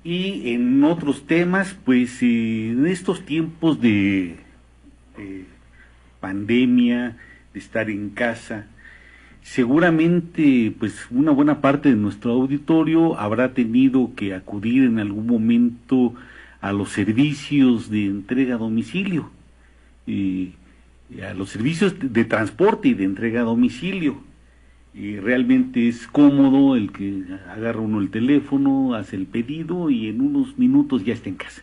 Y en otros temas, pues en estos tiempos de pandemia, de estar en casa, seguramente pues una buena parte de nuestro auditorio habrá tenido que acudir en algún momento a los servicios de entrega a domicilio, y a los servicios de transporte y de entrega a domicilio. Y realmente es cómodo el que agarra uno el teléfono, hace el pedido y en unos minutos ya está en casa.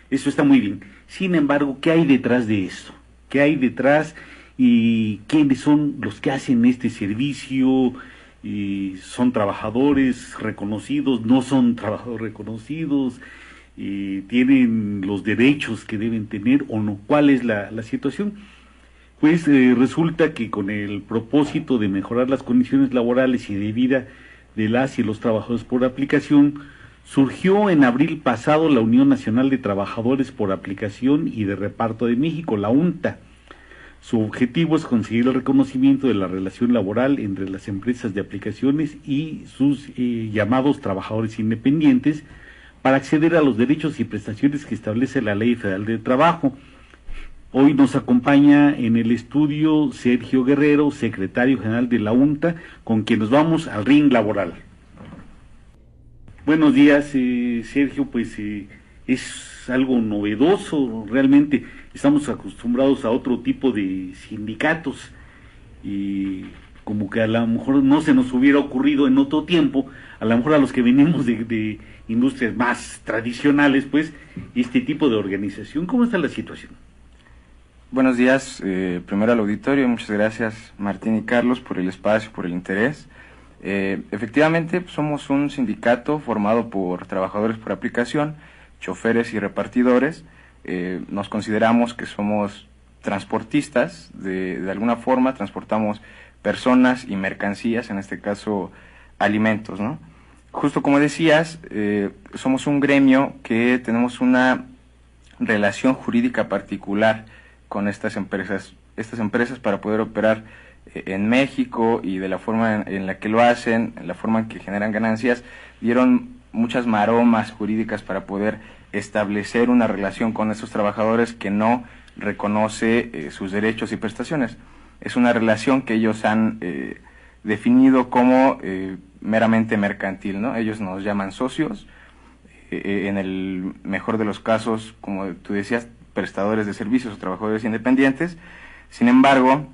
Eso está muy bien. Sin embargo, ¿qué hay detrás de esto? ¿Qué hay detrás y quiénes son los que hacen este servicio? Y ¿son trabajadores reconocidos? ¿No son trabajadores reconocidos? Y ¿tienen los derechos que deben tener o no? ¿Cuál es la situación? Pues resulta que con el propósito de mejorar las condiciones laborales y de vida de las y los trabajadores por aplicación, surgió en abril pasado la Unión Nacional de Trabajadores por Aplicación y de Reparto de México, la UNTA. Su objetivo es conseguir el reconocimiento de la relación laboral entre las empresas de aplicaciones y sus llamados trabajadores independientes para acceder a los derechos y prestaciones que establece la Ley Federal del Trabajo. Hoy nos acompaña en el estudio Sergio Guerrero, secretario general de la UNTA, con quien nos vamos al ring laboral. Buenos días, Sergio, pues es algo novedoso, realmente estamos acostumbrados a otro tipo de sindicatos y como que a lo mejor no se nos hubiera ocurrido en otro tiempo, a lo mejor a los que venimos de industrias más tradicionales, pues este tipo de organización. ¿Cómo está la situación? Buenos días, primero al auditorio, muchas gracias Martín y Carlos por el espacio, por el interés. Efectivamente, somos un sindicato formado por trabajadores por aplicación, choferes y repartidores. Nos consideramos que somos transportistas, de alguna forma transportamos personas y mercancías, en este caso alimentos, ¿no? Justo como decías, somos un gremio que tenemos una relación jurídica particular con estas empresas para poder operar en México y de la forma en la que lo hacen, en la forma en que generan ganancias, dieron muchas maromas jurídicas para poder establecer una relación con esos trabajadores que no reconoce sus derechos y prestaciones. Es una relación que ellos han definido como meramente mercantil, ¿no? Ellos nos llaman socios, en el mejor de los casos, como tú decías, prestadores de servicios o trabajadores independientes. Sin embargo,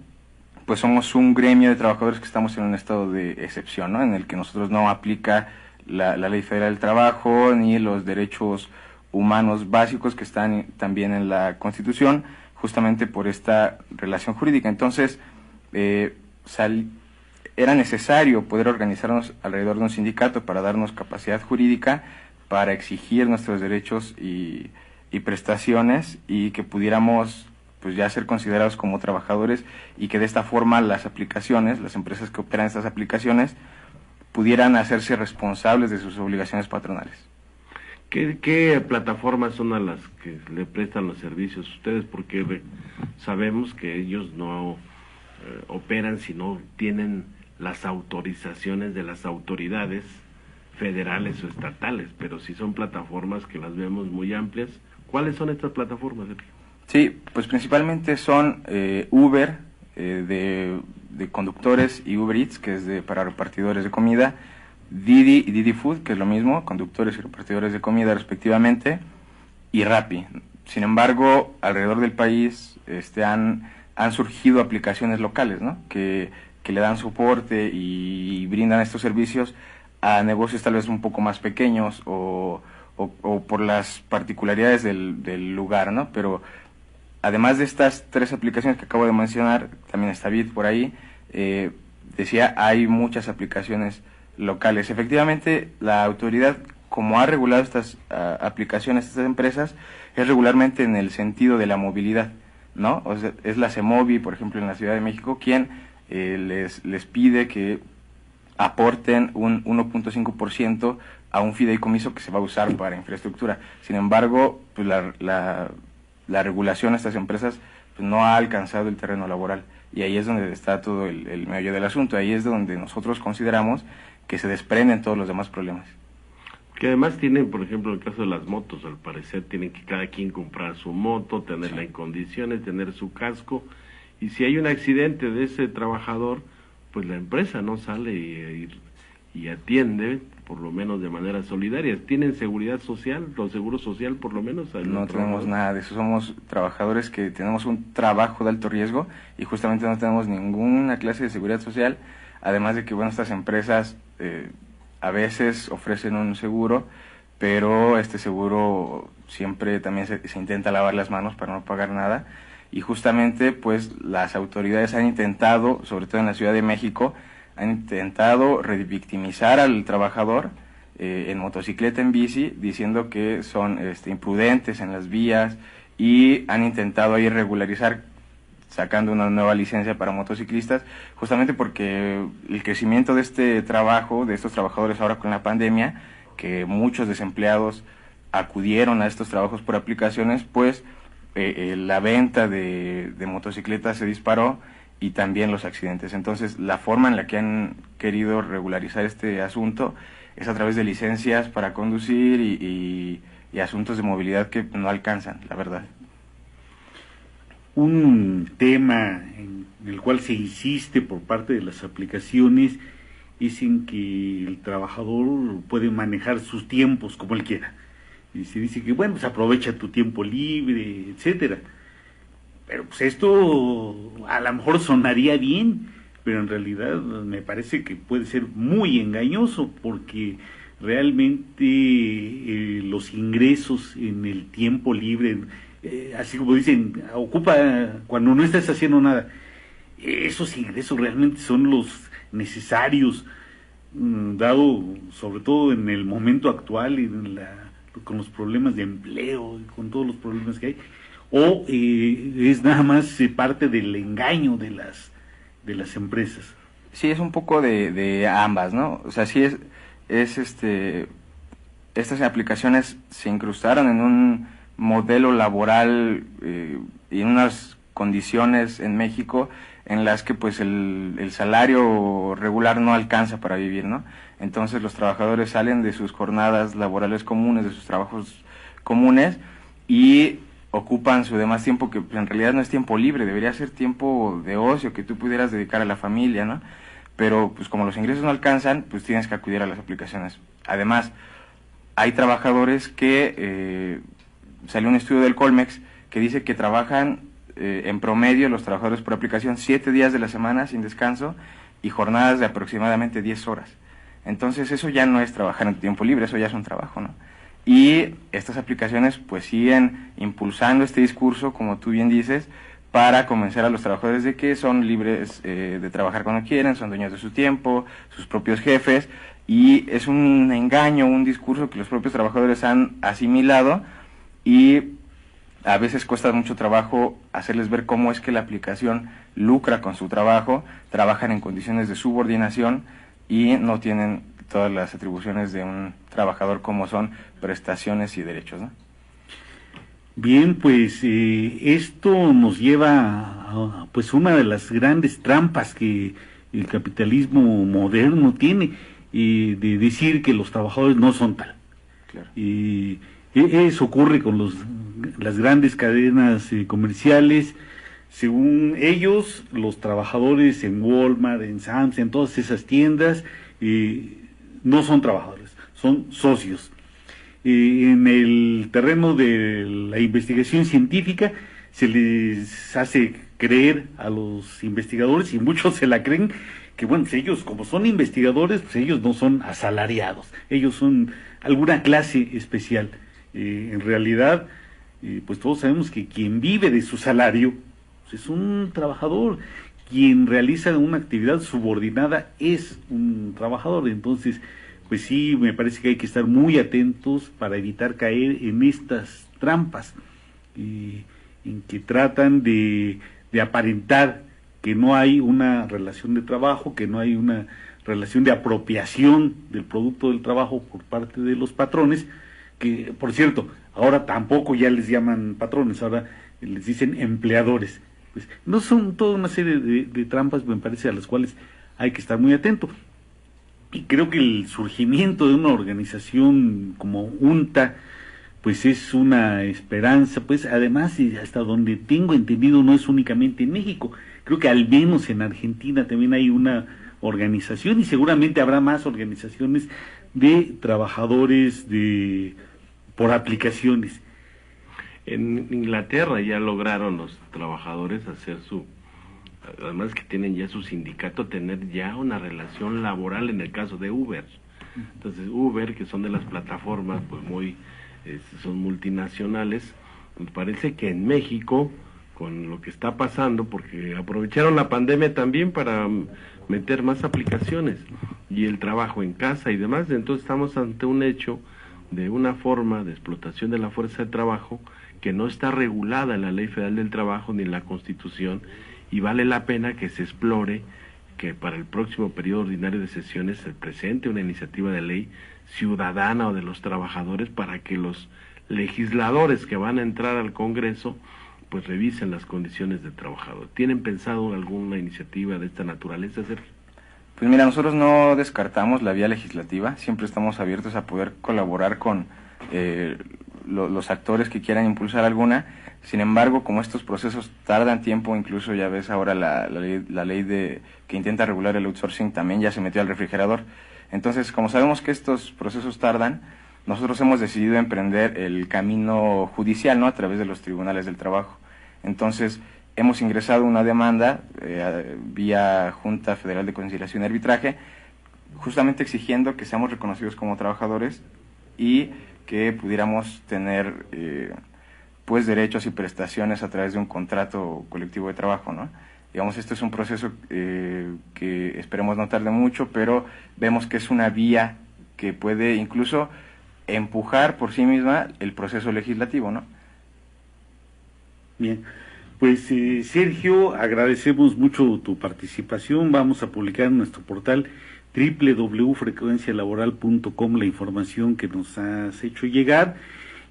pues somos un gremio de trabajadores que estamos en un estado de excepción, ¿no? En el que nosotros no aplica la Ley Federal del Trabajo ni los derechos humanos básicos que están también en la Constitución, justamente por esta relación jurídica. Entonces, era necesario poder organizarnos alrededor de un sindicato para darnos capacidad jurídica, para exigir nuestros derechos y prestaciones y que pudiéramos pues ya ser considerados como trabajadores y que de esta forma las aplicaciones, las empresas que operan estas aplicaciones pudieran hacerse responsables de sus obligaciones patronales. ¿Qué plataformas son a las que le prestan los servicios ustedes? Porque sabemos que ellos no operan si no tienen las autorizaciones de las autoridades federales o estatales, pero si son plataformas que las vemos muy amplias. ¿Cuáles son estas plataformas, Sergio? Sí, pues principalmente son Uber, de conductores, y Uber Eats, que es para repartidores de comida, Didi y Didi Food, que es lo mismo, conductores y repartidores de comida respectivamente, y Rappi. Sin embargo, alrededor del país han surgido aplicaciones locales, ¿no? que le dan soporte y brindan estos servicios a negocios tal vez un poco más pequeños o por las particularidades del lugar, ¿no? Pero además de estas tres aplicaciones que acabo de mencionar, también está Bit por ahí, decía, hay muchas aplicaciones locales. Efectivamente, la autoridad, como ha regulado estas aplicaciones, estas empresas, es regularmente en el sentido de la movilidad, ¿no? O sea, es la CEMOVI, por ejemplo, en la Ciudad de México, quien les pide que aporten un 1.5% a un fideicomiso que se va a usar para infraestructura. Sin embargo, pues la regulación a estas empresas pues no ha alcanzado el terreno laboral, y ahí es donde está todo el meollo del asunto. Ahí es donde nosotros consideramos que se desprenden todos los demás problemas. Que además tienen, por ejemplo, en el caso de las motos, al parecer tienen que cada quien comprar su moto, tenerla en condiciones, tener su casco, y si hay un accidente de ese trabajador, pues la empresa no sale y atiende, por lo menos de manera solidaria. ¿Tienen seguridad social, o seguro social por lo menos? No tenemos nada de eso, somos trabajadores que tenemos un trabajo de alto riesgo y justamente no tenemos ninguna clase de seguridad social, además de que, bueno, estas empresas a veces ofrecen un seguro, pero este seguro siempre también se intenta lavar las manos para no pagar nada, y justamente pues las autoridades han intentado, sobre todo en la Ciudad de México, han intentado revictimizar al trabajador en motocicleta, en bici, diciendo que son imprudentes en las vías, y han intentado ahí regularizar sacando una nueva licencia para motociclistas, justamente porque el crecimiento de este trabajo, de estos trabajadores ahora con la pandemia, que muchos desempleados acudieron a estos trabajos por aplicaciones, pues la venta de motocicletas se disparó y también los accidentes. Entonces, la forma en la que han querido regularizar este asunto es a través de licencias para conducir y asuntos de movilidad que no alcanzan, la verdad. Un tema en el cual se insiste por parte de las aplicaciones es en que el trabajador puede manejar sus tiempos como él quiera. Y se dice que, bueno, pues aprovecha tu tiempo libre, etcétera. Pero pues esto a lo mejor sonaría bien, pero en realidad me parece que puede ser muy engañoso, porque realmente los ingresos en el tiempo libre, así como dicen, ocupa cuando no estás haciendo nada, esos ingresos realmente son los necesarios, dado sobre todo en el momento actual y con los problemas de empleo y con todos los problemas que hay, o es nada más parte del engaño de las empresas. Sí, es un poco de ambas, ¿no? O sea, sí estas aplicaciones se incrustaron en un modelo laboral y en unas condiciones en México en las que pues el salario regular no alcanza para vivir, ¿no? Entonces los trabajadores salen de sus jornadas laborales comunes, de sus trabajos comunes, y ocupan su demás tiempo, que en realidad no es tiempo libre, debería ser tiempo de ocio que tú pudieras dedicar a la familia, ¿no? Pero pues como los ingresos no alcanzan, pues tienes que acudir a las aplicaciones. Además, hay trabajadores que salió un estudio del Colmex que dice que trabajan en promedio los trabajadores por aplicación 7 días de la semana sin descanso y jornadas de aproximadamente 10 horas. Entonces eso ya no es trabajar en tiempo libre, eso ya es un trabajo, ¿no? Y estas aplicaciones pues siguen impulsando este discurso, como tú bien dices, para convencer a los trabajadores de que son libres de trabajar cuando quieren, son dueños de su tiempo, sus propios jefes, y es un engaño, un discurso que los propios trabajadores han asimilado, y a veces cuesta mucho trabajo hacerles ver cómo es que la aplicación lucra con su trabajo, trabajan en condiciones de subordinación y no tienen todas las atribuciones de un trabajador, como son prestaciones y derechos, ¿no? Bien, pues esto nos lleva a pues una de las grandes trampas que el capitalismo moderno tiene, de decir que los trabajadores no son tal. Claro. Eso ocurre con las grandes cadenas comerciales. Según ellos, los trabajadores en Walmart, en Sam's, en todas esas tiendas, no son trabajadores, son socios. En el terreno de la investigación científica se les hace creer a los investigadores, y muchos se la creen, que bueno, pues ellos como son investigadores, pues ellos no son asalariados, ellos son alguna clase especial. En realidad, pues todos sabemos que quien vive de su salario pues es un trabajador, quien realiza una actividad subordinada es un trabajador. Entonces, pues sí, me parece que hay que estar muy atentos para evitar caer en estas trampas, en que tratan de aparentar que no hay una relación de trabajo, que no hay una relación de apropiación del producto del trabajo por parte de los patrones, que, por cierto, ahora tampoco ya les llaman patrones, ahora les dicen empleadores. Pues no, son toda una serie de trampas, me parece, a las cuales hay que estar muy atento. Y creo que el surgimiento de una organización como UNTA pues es una esperanza, pues además, y hasta donde tengo entendido, no es únicamente en México, creo que al menos en Argentina también hay una organización y seguramente habrá más organizaciones de trabajadores por aplicaciones. En Inglaterra ya lograron los trabajadores hacer además que tienen ya su sindicato, tener ya una relación laboral en el caso de Uber. Entonces Uber, que son de las plataformas pues son multinacionales, me parece que en México, con lo que está pasando, porque aprovecharon la pandemia también para meter más aplicaciones y el trabajo en casa y demás, entonces estamos ante un hecho de una forma de explotación de la fuerza de trabajo que no está regulada en la Ley Federal del Trabajo ni en la Constitución, y vale la pena que se explore, que para el próximo periodo ordinario de sesiones se presente una iniciativa de ley ciudadana o de los trabajadores para que los legisladores que van a entrar al Congreso pues revisen las condiciones del trabajador. ¿Tienen pensado alguna iniciativa de esta naturaleza, Sergio? Pues mira, nosotros no descartamos la vía legislativa, siempre estamos abiertos a poder colaborar con los actores que quieran impulsar alguna. Sin embargo, como estos procesos tardan tiempo, incluso ya ves ahora la ley que intenta regular el outsourcing también ya se metió al refrigerador. Entonces, como sabemos que estos procesos tardan, nosotros hemos decidido emprender el camino judicial, ¿no?, a través de los tribunales del trabajo. Entonces, hemos ingresado una demanda vía Junta Federal de Conciliación y Arbitraje, justamente exigiendo que seamos reconocidos como trabajadores y que pudiéramos tener pues derechos y prestaciones a través de un contrato colectivo de trabajo, ¿no? Digamos, este es un proceso que esperemos no tarde mucho, pero vemos que es una vía que puede incluso empujar por sí misma el proceso legislativo, ¿no? Bien, pues Sergio, agradecemos mucho tu participación. Vamos a publicar en nuestro portal www.frecuencialaboral.com la información que nos has hecho llegar,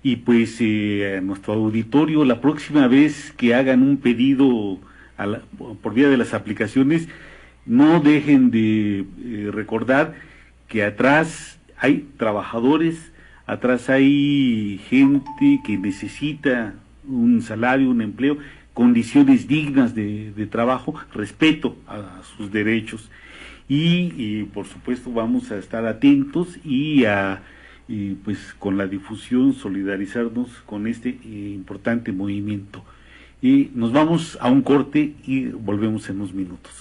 y pues a nuestro auditorio, la próxima vez que hagan un pedido por vía de las aplicaciones, no dejen de recordar que atrás hay trabajadores, atrás hay gente que necesita un salario, un empleo, condiciones dignas de trabajo, respeto a sus derechos, y por supuesto vamos a estar atentos y pues con la difusión solidarizarnos con este importante movimiento. Y nos vamos a un corte y volvemos en unos minutos.